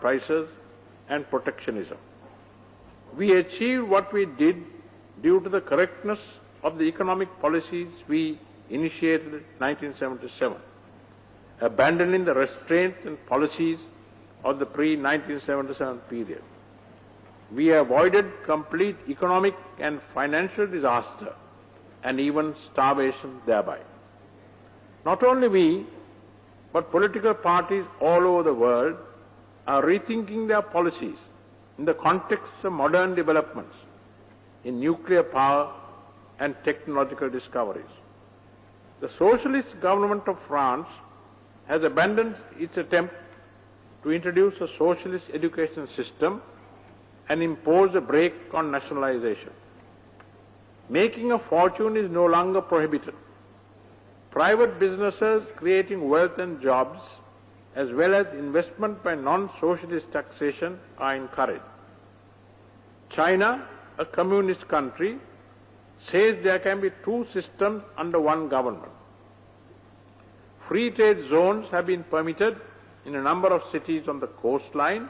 prices and protectionism. We achieved what we did due to the correctness of the economic policies we initiated in 1977, abandoning the restraints and policies of the pre-1977 period. We avoided complete economic and financial disaster and even starvation thereby. Not only we, but political parties all over the world are rethinking their policies in the context of modern developments in nuclear power and technological discoveries. The socialist government of France has abandoned its attempt to introduce a socialist education system and impose a brake on nationalization. Making a fortune is no longer prohibited. Private businesses creating wealth and jobs, as well as investment by non-socialist taxation, are encouraged. China, a communist country, says there can be two systems under one government. Free trade zones have been permitted in a number of cities on the coastline,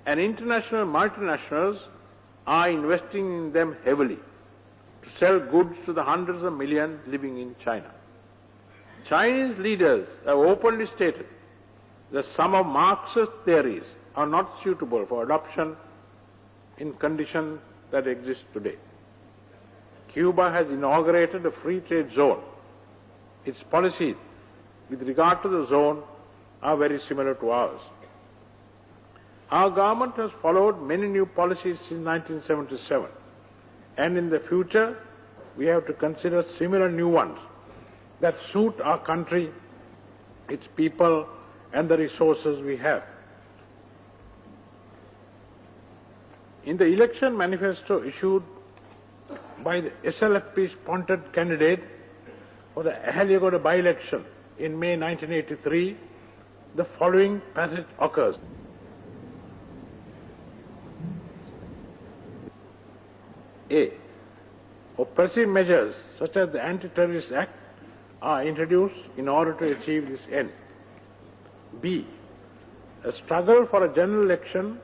and international multinationals are investing in them heavily to sell goods to the hundreds of millions living in China. Chinese leaders have openly stated that some of Marxist theories are not suitable for adoption in conditions that exist today. Cuba has inaugurated a free trade zone. Its policies with regard to the zone are very similar to ours. Our government has followed many new policies since 1977, and in the future we have to consider similar new ones that suit our country, its people, and the resources we have. In the election manifesto issued by the SLFP sponsored candidate for the Ahaliagoda by-election in May 1983, the following passage occurs. A. Oppressive measures such as the Anti-Terrorist Act are introduced in order to achieve this end. B. A struggle for a general election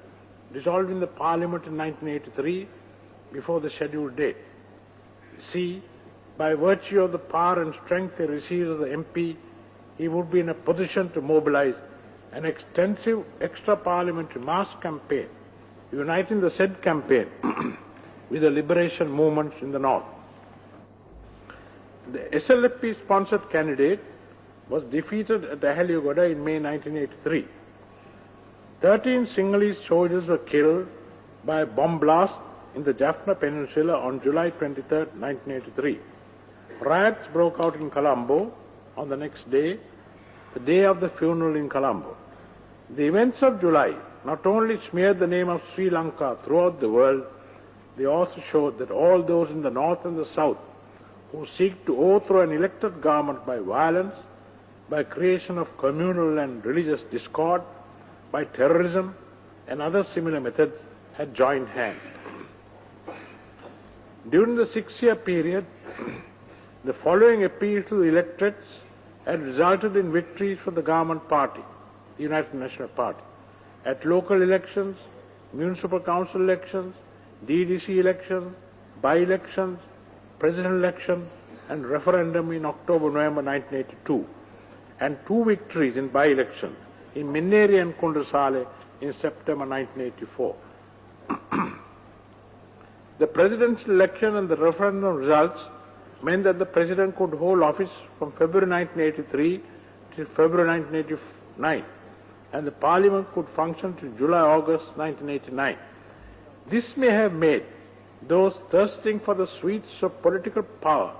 dissolving the Parliament in 1983 before the scheduled date. C. By virtue of the power and strength he receives as the MP, he would be in a position to mobilize an extensive extra-parliamentary mass campaign, uniting the said campaign with the liberation movements in the north. The SLFP-sponsored candidate was defeated at Ahaliagoda in May 1983. 13 Sinhalese soldiers were killed by a bomb blast in the Jaffna Peninsula on July 23, 1983. Riots broke out in Colombo on the next day, the day of the funeral in Colombo. The events of July not only smeared the name of Sri Lanka throughout the world, they also showed that all those in the north and the south who seek to overthrow an elected government by violence, by creation of communal and religious discord, by terrorism and other similar methods had joined hands. During the 6-year period, the following appeals to the electorates had resulted in victories for the government party, the United National Party, at local elections, municipal council elections, DDC elections, by-elections, president election and referendum in October-November 1982, and 2 victories in by-elections in Minneri and Kundasale in September 1984. The presidential election and the referendum results meant that the president could hold office from February 1983 till February 1989, and the parliament could function till July-August 1989. This may have made those thirsting for the sweets of political power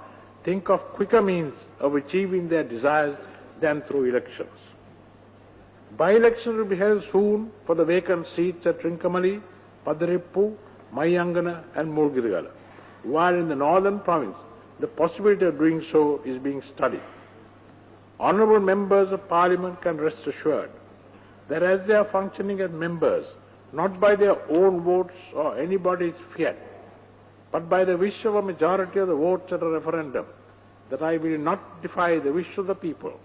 think of quicker means of achieving their desires than through elections. By-elections will be held soon for the vacant seats at Trincomalee, Padirippu, Mayangana and Mulgirigala, while in the northern province the possibility of doing so is being studied. Honourable members of Parliament can rest assured that as they are functioning as members, not by their own votes or anybody's fiat, but by the wish of a majority of the votes at a referendum, that I will not defy the wish of the people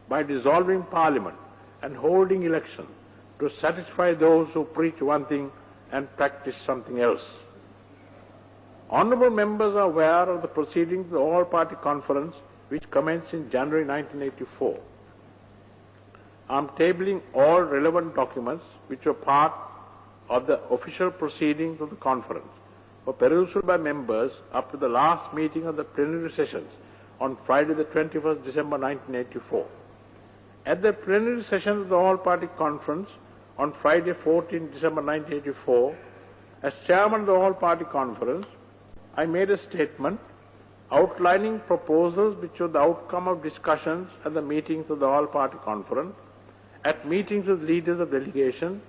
by dissolving Parliament and holding elections to satisfy those who preach one thing and practice something else. Honourable members are aware of the proceedings of the All-Party Conference which commenced in January 1984. I am tabling all relevant documents which were part of the official proceedings of the conference for perusal by members up to the last meeting of the plenary sessions on Friday the 21st December 1984. At the plenary session of the All-Party Conference on Friday 14 December 1984, as chairman of the All-Party Conference, I made a statement outlining proposals which were the outcome of discussions at the meetings of the All-Party Conference, at meetings with leaders of delegations,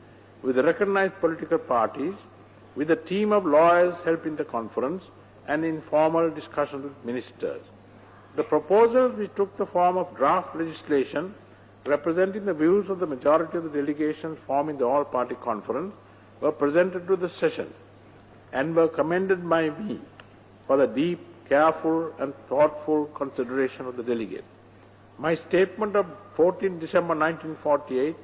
with recognized political parties, with a team of lawyers helping the conference, and informal discussions with ministers. The proposals, which took the form of draft legislation representing the views of the majority of the delegations forming the All-Party Conference, were presented to the session and were commended by me for the deep, careful and thoughtful consideration of the delegates. My statement of 14 December 1948